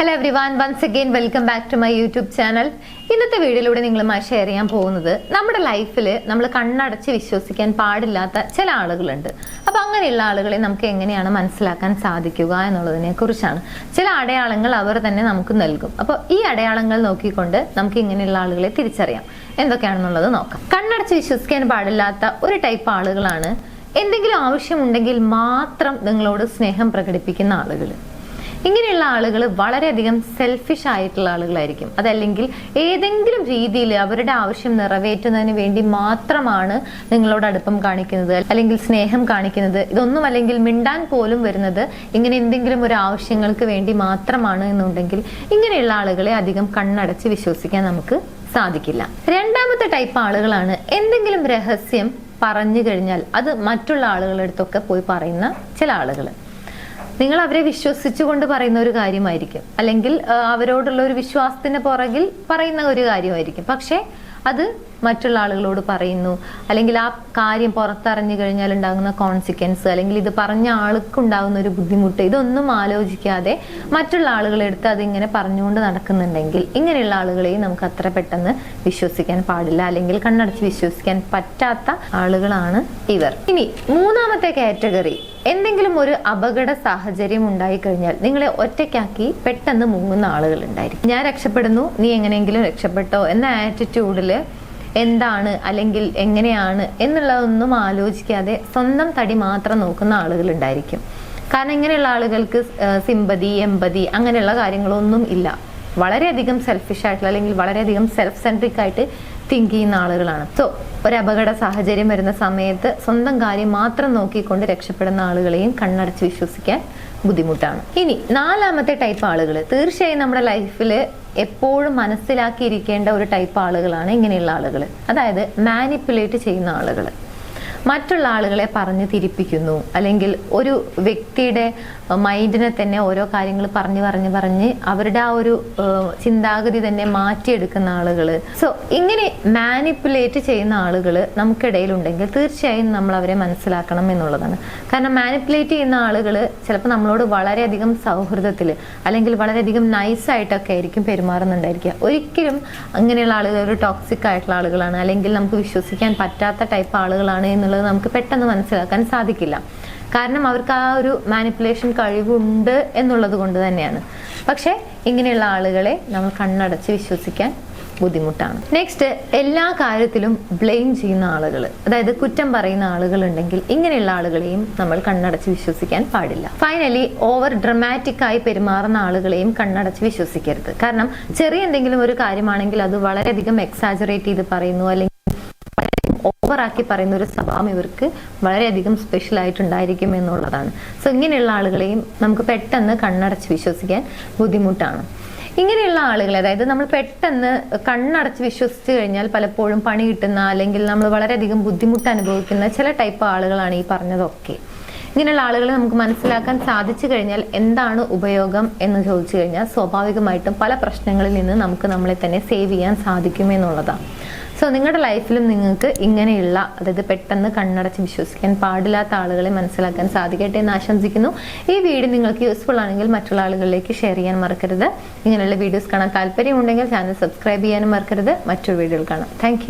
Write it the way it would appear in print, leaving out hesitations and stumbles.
Hello everyone, once again welcome back to my YouTube channel. ഇന്നത്തെ വീഡിയോയിലൂടെ നിങ്ങളുമായി share ചെയ്യാൻ പോകുന്നത് നമ്മുടെ ലൈഫിൽ നമ്മൾ കണ്ണടച്ച് വിശ്വസിക്കാൻ പാടില്ലാത്ത ചില ആളുകളുണ്ട്. അപ്പൊ അങ്ങനെയുള്ള ആളുകളെ നമുക്ക് എങ്ങനെയാണ് മനസ്സിലാക്കാൻ സാധിക്കുക എന്നുള്ളതിനെ കുറിച്ചാണ്. ചില അടയാളങ്ങൾ അവർ തന്നെ നമുക്ക് നൽകും. അപ്പോൾ ഈ അടയാളങ്ങൾ നോക്കിക്കൊണ്ട് നമുക്ക് ഇങ്ങനെയുള്ള ആളുകളെ തിരിച്ചറിയാം. എന്തൊക്കെയാണെന്നുള്ളത് നോക്കാം. കണ്ണടച്ച് വിശ്വസിക്കാൻ പാടില്ലാത്ത ഒരു ടൈപ്പ് ആളുകളാണ് എന്തെങ്കിലും ആവശ്യമുണ്ടെങ്കിൽ മാത്രം നിങ്ങളോട് സ്നേഹം പ്രകടിപ്പിക്കുന്ന ആളുകൾ. ഇങ്ങനെയുള്ള ആളുകൾ വളരെയധികം സെൽഫിഷ് ആയിട്ടുള്ള ആളുകളായിരിക്കും. അതല്ലെങ്കിൽ ഏതെങ്കിലും രീതിയിൽ അവരുടെ ആവശ്യം നിറവേറ്റുന്നതിന് വേണ്ടി മാത്രമാണ് നിങ്ങളോട് അടുപ്പം കാണിക്കുന്നത്, അല്ലെങ്കിൽ സ്നേഹം കാണിക്കുന്നത്. ഇതൊന്നും അല്ലെങ്കിൽ മിണ്ടാൻ പോലും വരുന്നത് ഇങ്ങനെ എന്തെങ്കിലും ഒരു ആവശ്യങ്ങൾക്ക് വേണ്ടി മാത്രമാണ് എന്നുണ്ടെങ്കിൽ ഇങ്ങനെയുള്ള ആളുകളെ അധികം കണ്ണടച്ച് വിശ്വസിക്കാൻ നമുക്ക് സാധിക്കില്ല. രണ്ടാമത്തെ ടൈപ്പ് ആളുകളാണ് എന്തെങ്കിലും രഹസ്യം പറഞ്ഞു കഴിഞ്ഞാൽ അത് മറ്റുള്ള ആളുകളുടെ അടുത്തൊക്കെ പോയി പറയുന്ന ചില ആളുകൾ. നിങ്ങൾ അവരെ വിശ്വസിച്ചുകൊണ്ട് പറയുന്ന ഒരു കാര്യമായിരിക്കും, അല്ലെങ്കിൽ അവരോടുള്ള ഒരു വിശ്വാസത്തിന് പുറകിൽ പറയുന്ന ഒരു കാര്യമായിരിക്കും. പക്ഷെ അത് മറ്റുള്ള ആളുകളോട് പറയുന്നു, അല്ലെങ്കിൽ ആ കാര്യം പുറത്തറിഞ്ഞു കഴിഞ്ഞാൽ ഉണ്ടാകുന്ന കോൺസിക്വൻസ്, അല്ലെങ്കിൽ ഇത് പറഞ്ഞ ആൾക്കുണ്ടാകുന്ന ഒരു ബുദ്ധിമുട്ട്, ഇതൊന്നും ആലോചിക്കാതെ മറ്റുള്ള ആളുകളെടുത്ത് അതിങ്ങനെ പറഞ്ഞുകൊണ്ട് നടക്കുന്നുണ്ടെങ്കിൽ ഇങ്ങനെയുള്ള ആളുകളെയും നമുക്ക് അത്ര പെട്ടെന്ന് വിശ്വസിക്കാൻ പാടില്ല, അല്ലെങ്കിൽ കണ്ണടച്ച് വിശ്വസിക്കാൻ പറ്റാത്ത ആളുകളാണ് ഇവർ. ഇനി മൂന്നാമത്തെ കാറ്റഗറി, എന്തെങ്കിലും ഒരു അപകട സാഹചര്യം ഉണ്ടായിക്കഴിഞ്ഞാൽ നിങ്ങളെ ഒറ്റയ്ക്കാക്കി പെട്ടെന്ന് മുങ്ങുന്ന ആളുകൾ ഉണ്ടായിരിക്കും. ഞാൻ രക്ഷപ്പെടുന്നു, നീ എങ്ങനെയെങ്കിലും രക്ഷപ്പെട്ടോ എന്ന ആറ്റിറ്റ്യൂഡിൽ എന്താണ് അല്ലെങ്കിൽ എങ്ങനെയാണ് എന്നുള്ളതൊന്നും ആലോചിക്കാതെ സ്വന്തം തടി മാത്രം നോക്കുന്ന ആളുകൾ ഉണ്ടായിരിക്കും. കാരണം ഇങ്ങനെയുള്ള ആളുകൾക്ക് സിമ്പതി, എമ്പതി അങ്ങനെയുള്ള കാര്യങ്ങളൊന്നും ഇല്ല. വളരെയധികം സെൽഫിഷ് ആയിട്ടുള്ള, അല്ലെങ്കിൽ വളരെയധികം സെൽഫ് സെൻട്രിക് ആയിട്ട് തിങ്ക് ചെയ്യുന്ന ആളുകളാണ്. സോ ഒരു അപകട സാഹചര്യം വരുന്ന സമയത്ത് സ്വന്തം കാര്യം മാത്രം നോക്കിക്കൊണ്ട് രക്ഷപ്പെടുന്ന ആളുകളെയും കണ്ണടച്ച് വിശ്വസിക്കാൻ ബുദ്ധിമുട്ടാണ്. ഇനി നാലാമത്തെ ടൈപ്പ് ആളുകൾ, തീർച്ചയായും നമ്മുടെ ലൈഫിൽ എപ്പോഴും മനസ്സിലാക്കിയിരിക്കേണ്ട ഒരു ടൈപ്പ് ആളുകളാണ് ഇങ്ങനെയുള്ള ആളുകൾ. അതായത് മാനിപ്പുലേറ്റ് ചെയ്യുന്ന ആളുകൾ. മറ്റുള്ള ആളുകളെ പറഞ്ഞ് തിരിപ്പിക്കുന്നു, അല്ലെങ്കിൽ ഒരു വ്യക്തിയുടെ മൈൻഡിനെ തന്നെ ഓരോ കാര്യങ്ങൾ പറഞ്ഞ് അവരുടെ ആ ഒരു ചിന്താഗതി തന്നെ മാറ്റിയെടുക്കുന്ന ആളുകൾ. സോ ഇങ്ങനെ മാനിപ്പുലേറ്റ് ചെയ്യുന്ന ആളുകൾ നമുക്കിടയിലുണ്ടെങ്കിൽ തീർച്ചയായും നമ്മൾ അവരെ മനസ്സിലാക്കണം എന്നുള്ളതാണ്. കാരണം മാനിപ്പുലേറ്റ് ചെയ്യുന്ന ആളുകൾ ചിലപ്പോൾ നമ്മളോട് വളരെയധികം സൗഹൃദത്തിൽ, അല്ലെങ്കിൽ വളരെയധികം നൈസായിട്ടൊക്കെ ആയിരിക്കും പെരുമാറുന്നുണ്ടായിരിക്കുക. ഒരിക്കലും അങ്ങനെയുള്ള ആളുകൾ ഒരു ടോക്സിക് ആയിട്ടുള്ള ആളുകളാണ്, അല്ലെങ്കിൽ നമുക്ക് വിശ്വസിക്കാൻ പറ്റാത്ത ടൈപ്പ് ആളുകളാണ് എന്നുള്ളത് നമുക്ക് പെട്ടെന്ന് മനസ്സിലാക്കാൻ സാധിക്കില്ല. കാരണം അവർക്ക് ആ ഒരു മാനിപ്പുലേഷൻ കഴിവുണ്ട് എന്നുള്ളത് കൊണ്ട് തന്നെയാണ്. പക്ഷെ ഇങ്ങനെയുള്ള ആളുകളെ നമ്മൾ കണ്ണടച്ച് വിശ്വസിക്കാൻ ബുദ്ധിമുട്ടാണ്. നെക്സ്റ്റ്, എല്ലാ കാര്യത്തിലും ബ്ലെയിം ചെയ്യുന്ന ആളുകൾ, അതായത് കുറ്റം പറയുന്ന ആളുകൾ ഉണ്ടെങ്കിൽ ഇങ്ങനെയുള്ള ആളുകളെയും നമ്മൾ കണ്ണടച്ച് വിശ്വസിക്കാൻ പാടില്ല. ഫൈനലി, ഓവർ ഡ്രമാറ്റിക് ആയി പെരുമാറുന്ന ആളുകളെയും കണ്ണടച്ച് വിശ്വസിക്കരുത്. കാരണം ചെറിയ എന്തെങ്കിലും ഒരു കാര്യമാണെങ്കിൽ അത് വളരെയധികം എക്സാജറേറ്റ് ചെയ്ത് പറയുന്നു, അല്ലെങ്കിൽ ഓവറാക്കി പറയുന്ന ഒരു സ്വഭാവം ഇവർക്ക് വളരെയധികം സ്പെഷ്യൽ ആയിട്ടുണ്ടായിരിക്കും എന്നുള്ളതാണ്. സോ ഇങ്ങനെയുള്ള ആളുകളെയും നമുക്ക് പെട്ടെന്ന് കണ്ണടച്ച് വിശ്വസിക്കാൻ ബുദ്ധിമുട്ടാണ്. ഇങ്ങനെയുള്ള ആളുകൾ, അതായത് നമ്മൾ പെട്ടെന്ന് കണ്ണടച്ച് വിശ്വസിച്ച് കഴിഞ്ഞാൽ പലപ്പോഴും പണി കിട്ടുന്ന, അല്ലെങ്കിൽ നമ്മൾ വളരെയധികം ബുദ്ധിമുട്ട് അനുഭവിക്കുന്ന ചില ടൈപ്പ് ആളുകളാണ് ഈ പറഞ്ഞതൊക്കെ. ഇങ്ങനെയുള്ള ആളുകളെ നമുക്ക് മനസ്സിലാക്കാൻ സാധിച്ചു കഴിഞ്ഞാൽ എന്താണ് ഉപയോഗം എന്ന് ചോദിച്ചു കഴിഞ്ഞാൽ സ്വാഭാവികമായിട്ടും പല പ്രശ്നങ്ങളിൽ നിന്ന് നമുക്ക് നമ്മളെ തന്നെ സേവ് ചെയ്യാൻ സാധിക്കും എന്നുള്ളതാണ്. സോ നിങ്ങളുടെ ലൈഫിലും നിങ്ങൾക്ക് ഇങ്ങനെയുള്ള, അതായത് പെട്ടെന്ന് കണ്ണടച്ച് വിശ്വസിക്കാൻ പാടില്ലാത്ത ആളുകളെ മനസ്സിലാക്കാൻ സാധിക്കട്ടെ എന്ന് ആശംസിക്കുന്നു. ഈ വീഡിയോ നിങ്ങൾക്ക് യൂസ്ഫുൾ ആണെങ്കിൽ മറ്റുള്ള ആളുകളിലേക്ക് ഷെയർ ചെയ്യാൻ മറക്കരുത്. ഇങ്ങനെയുള്ള വീഡിയോസ് കാണാൻ താല്പര്യമുണ്ടെങ്കിൽ ചാനൽ സബ്സ്ക്രൈബ് ചെയ്യാനും മറക്കരുത്. മറ്റൊരു വീഡിയോയിൽ കാണാം. താങ്ക്